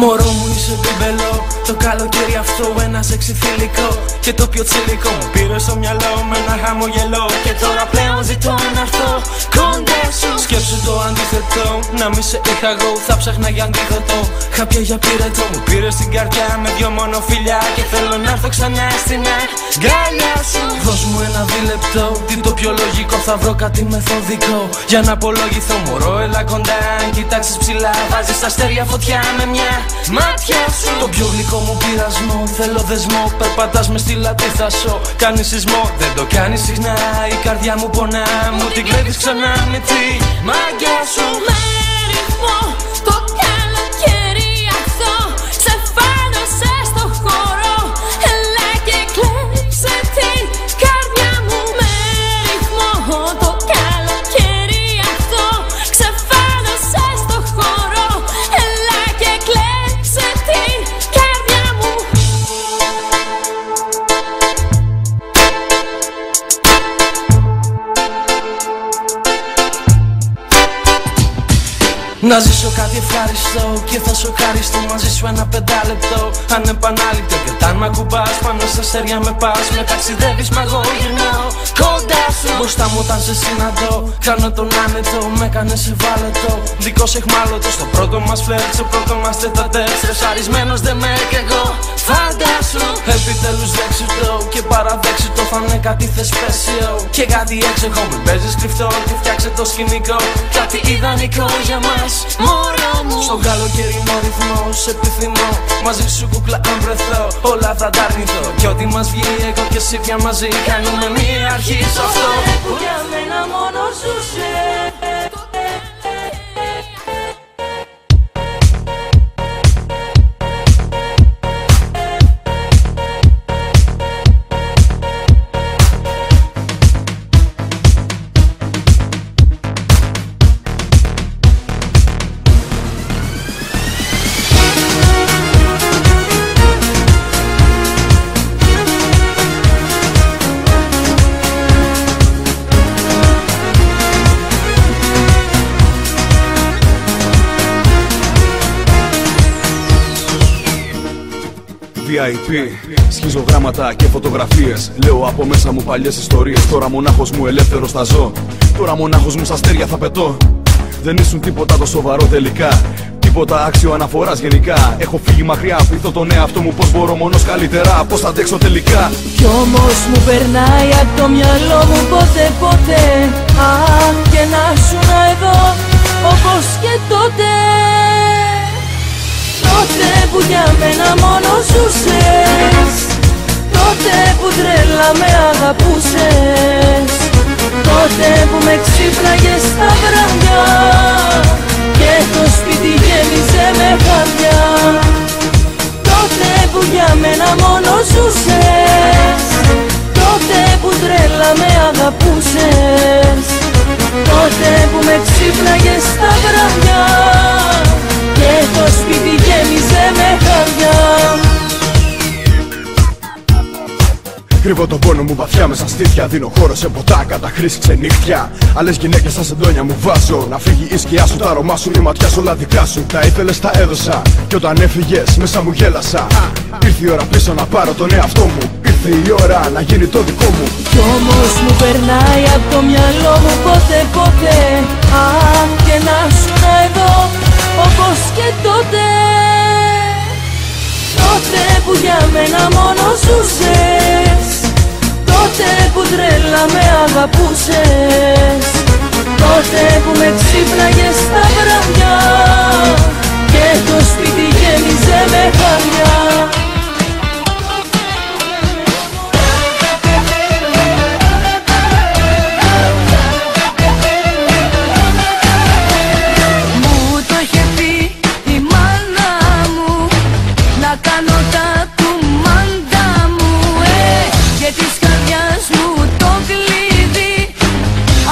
Μωρό μου είσαι μπιμπελό, το καλοκαίρι αυτό ένα σεξι θηλυκό. Και το πιο τσιλικό μου πήρε στο μυαλό με ένα χαμογελό. Και τώρα πλέον ζητώ να έρθω κοντά σου. Σκέψου το αντίθετο, να μη σε είχα εγώ, θα ψάχνα για αντίδοτο. Χάπια για πυρετό, μου πήρε στην καρδιά με δυο μόνο φιλιά. Και θέλω να έρθω ξανά στην αγκαλιά σου. Δώσ' μου ένα δίλεπτο, τι το πιο λογικό, θα βρω κάτι μεθοδικό για να απολογηθώ. Μωρό έλα κοντά, αν κοιτάξεις ψηλά, βάζεις τα αστέρια φωτιά με μια μάτια σου. Το πιο γλυκό μου πειρασμό, θέλω δεσμό, περπατάς με στη λατίθα σου. Κάνεις σεισμό, δεν το κάνεις συχνά, η καρδιά μου πονά, μου την κλέβεις ξανά με τη μαγιά σου. Με ρυθμό, το καλοκαίρι αυτό ξεφάνωσε στο χώρο. Έλα και κλέψε την καρδιά μου. Με ρυθμό, το καλοκαίρι αυτό ξεφάνωσε στο χώρο. Έλα και κλέψε την καρδιά μου. Να ζήσω κάτι ευχάριστο και θα σοκαριστώ μαζί σου ένα 5 λεπτό ανεπανάληπτο. Και όταν μ' ακουμπάς πάνω στα αστέρια με πας, με ταξιδεύεις μα εγώ γυρνάω κοντά σου. Μπροστά μου όταν σε συναντώ, κάνω τον άνετο, με κάνες ευάλωτο, δικός εχμάλωτος. Στο πρώτο μας φλερτ, στο πρώτο μας τετατέτ, στρεσαρισμένος δεν με και εγώ φαντάσου. Επιτέλους δέξου το και παραδέξου το, θα είναι κάτι θεσπέσιο και κάτι έξεχο. Μην παίζεις κρυφτό και φτιάξε το σκηνικό, κάτι ιδανικό για μας. Μωρό μου, στον καλοκαιρινό ρυθμό σε επιθυμώ, μαζί σου κούκλα αν βρεθώ, όλα θα τα αρνηθώ. Κι ό,τι μας βγει εγώ και εσύ πια μαζί, κάνουμε μία αρχή σ' αυτό που για μένα μόνο ζούσε. VIP, σχιζογράμματα και φωτογραφίες. Λέω από μέσα μου παλιές ιστορίες. Τώρα μονάχος μου ελεύθερος θα ζω. Τώρα μονάχος μου στα αστέρια θα πετώ. Δεν ήσουν τίποτα το σοβαρό τελικά, τίποτα άξιο αναφοράς γενικά. Έχω φύγει μακριά, πείθω τον εαυτό μου πως μπορώ μόνος καλύτερα, πως θα αντέξω τελικά. Κι όμως μου περνάει απ' το μυαλό μου ποτέ. Αχ, και να σου εδώ όπως και τότε. Τότε που για μένα μόνο ζούσες, τότε που τρέλα με αγαπούσες, τότε που με ξύπναγες στα βράδια και το σπίτι γέμιζε με χάδια. Τότε που για μένα μόνο ζούσες, τότε που τρέλα με αγαπούσες, τότε που με ξύπναγες στα βράδια και το σπίτι γέμιζε με χάδια. Κρύβω τον πόνο μου βαθιά μέσα στήθια. Δίνω χώρο σε ποτά, καταχρήση ξενύχτια. Άλλες γυναίκες σαν σεντόνια μου βάζω. Να φύγει η σκιά σου, τα αρώμα σου, η ματιά σου, όλα δικά σου. Τα ήθελες, τα έδωσα. Κι όταν έφυγες, μέσα μου γέλασα. Ήρθε η ώρα πίσω να πάρω τον εαυτό μου. Ήρθε η ώρα να γίνει το δικό μου. Κι όμως μου περνάει απ' το μυαλό μου ποτέ. Αχ, και να σου εδώ όπως και τότε. Τότε που για μένα μόνο ζούσες, τότε που τρέλα με αγαπούσες, τότε που με ξύπναγες στα βράδια και το σπίτι γέμιζε με χάδια.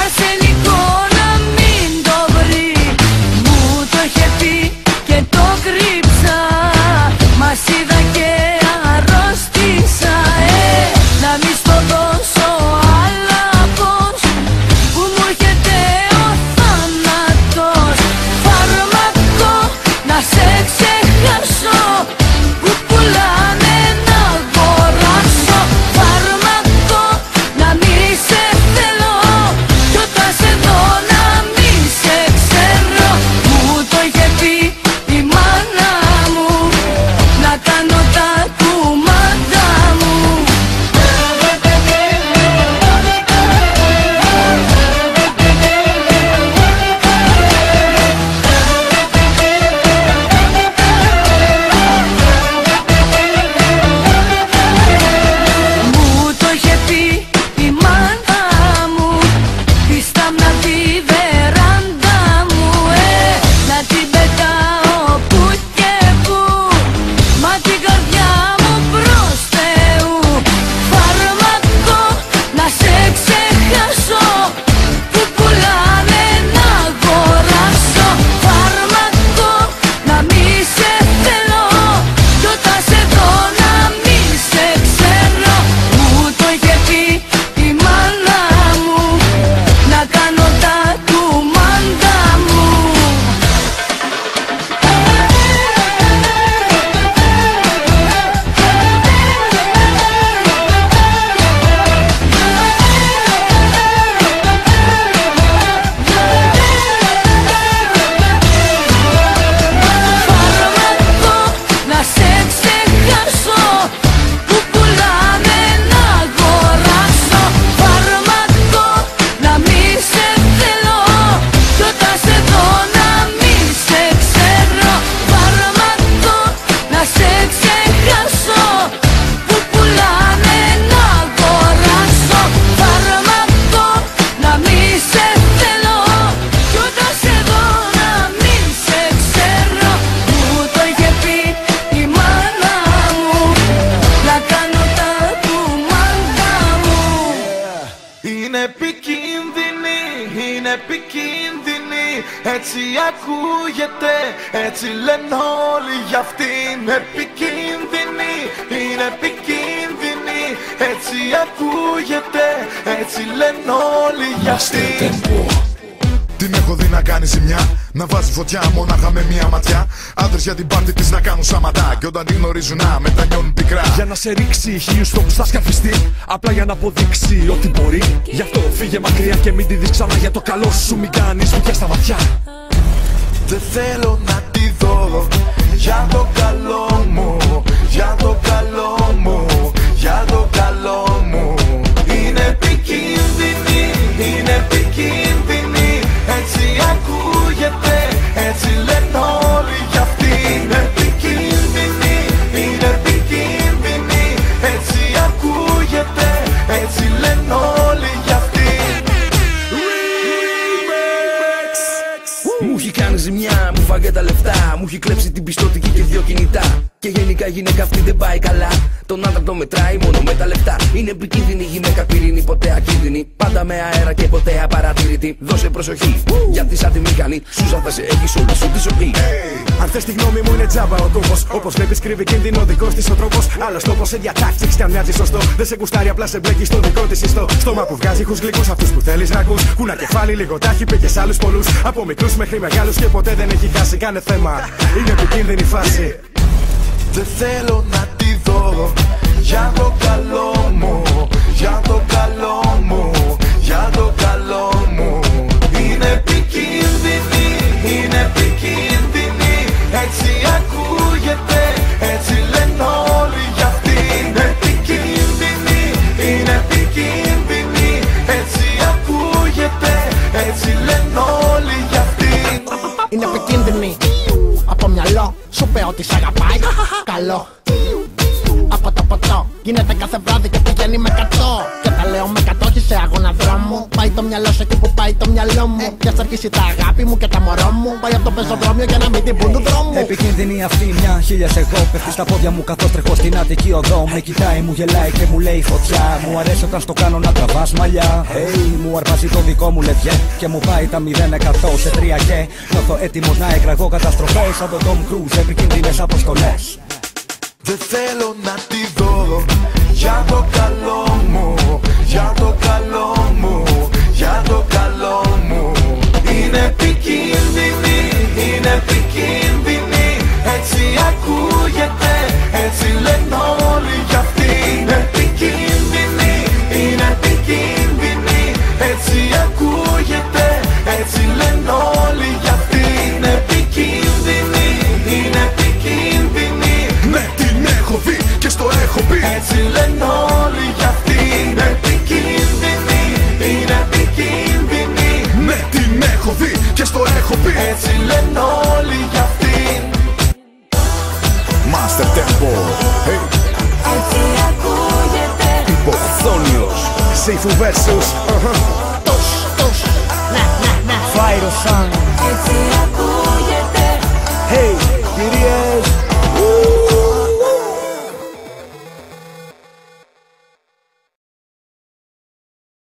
Αρσενικό να μην το βρει. επικίνδυνη, είναι επικίνδυνη. Έτσι ακούγεται, έτσι λένε όλοι για αυτήν. Επικίνδυνη, είναι επικίνδυνη. Έτσι ακούγεται, έτσι λένε όλοι για αυτήν. Την έχω δει να κάνει ζημιά, να βάζει φωτιά μόναχα με μία ματιά. Άντρες για την πάρτι της να κάνουν σαματά, κι όταν την γνωρίζουν να μετανιώνουν πικρά. Για να σε ρίξει χίλιους τόπους θα σκαρφιστεί, απλά για να αποδείξει ότι μπορεί. Γι' αυτό φύγε μακριά και μην τη δεις ξανά, για το καλό σου μην κάνεις βουτιά στα βαθιά. Δεν θέλω να τη δω, για το καλό μου, για το καλό μου, για το καλό μου. Είναι επικίνδυνη, είναι επικίνδυνη. Έτσι ακούγεται, έτσι λένε όλοι για αυτήν. Επικίνδυνη, είναι επικίνδυνη. Έτσι ακούγεται, έτσι λένε όλοι για αυτήν. Μου έχει κάνει ζημιά, μου φάγε τα λεφτά, μου έχει κλέψει την πιστωτική και 2 κινητά. Και γενικά η γυναίκα αυτή δεν πάει καλά. Τον άντρα το μετράει μόνο με τα λεφτά. Είναι επικίνδυνη γυναίκα, πυρήνη, ποτέ ακίνδυνη. Πάντα με αέρα και ποτέ απαρατήρητη. Δώσε προσοχή, γιατί σαν τη μηχανή Σούζα θα σε έχει όλη σου τη ζωή. Αν θες τη γνώμη μου είναι τζάμπα ο κόμπος. Όπως βλέπεις κρύβει κίνδυνο δικός της ο τρόπος. Άλλος τόπος σε διατάξεις κι αν μοιάζει σωστό. Δεν σε κουστάρει, απλά σε μπλέκει στο δικό της ιστό. Στόμα που βγάζει ήχους γλυκούς, αυτούς που θέλεις να ακούς. Κούνα κεφάλι, λίγο τάχει, πήγε σ' άλλους πολλούς. Από μικρούς μέχρι μεγάλους και ποτέ δεν έχει χάσει. Κάνε θέμα, είναι επικίνδυνη φάση. Δεν θέλω να τη δω, για το καλό μου, για το καλό μου, για το καλό μου. Είναι επικίνδυνη, είναι επικίνδυνη. Έτσι ακούγεται, έτσι λένε όλοι για αυτήν. Επικίνδυνη, είναι επικίνδυνη. Έτσι ακούγεται, έτσι λένε όλοι για αυτήν. Είναι επικίνδυνη. Από μυαλό σου πέ ότι σ' αγαπάει. Καλό. Από το ποτό γίνεται κάθε βράδυ και πηγαίνει με 100. Και τα λέω με 100 όχι σε αγώνα δρόμου. Πάει το μυαλό σε εκεί που πάει το μυαλό μου. Και ας αρχίσει τα αγάπη μου και τα μωρό μου. Πάει από το πεζοδρόμιο για να μην την πουν του δρόμου. Επικίνδυνη αυτή μια χίλιας εγώ. Πέφτει στα πόδια μου καθώς τρέχω στην Αττική οδό. Με κοιτάει, μου γελάει και μου λέει φωτιά. Μου αρέσει όταν στο κάνω να τραβάς μαλλιά. Hey, μου αρπάζει το δικό μου λεδιέ. Και μου πάει τα 0% σε 3 και νιώθω έτοιμος να εκραγώ καταστροφές. Σαν τον Tom Cruise, επικίνδυνες αποστολές. Δεν θέλω να τη δω, για το καλό μου, για το καλό μου, για το καλό μου. Είναι επικίνδυνη, είναι επικίνδυνη. Έτσι ακούγεται, έτσι λένε όλοι για αυτήν. Επικίνδυνη, είναι επικίνδυνη. Έτσι ακούγεται, έτσι λένε όλοι για αυτήν. Επικίνδυνη, είναι επικίνδυνη. Ναι, την έχω δει και στο έχω πει. Έτσι λένε όλοι για αυτήν. Επικίνδυνη, είναι επικίνδυνη. Ναι, την έχω δει και στο έχω πει. Έτσι λένε όλοι για αυτήν. Master Tempo, hey. Έτσι ακούγεται. Υποθόνιος, Σύφου versus Τους, να, Φάιρο σαν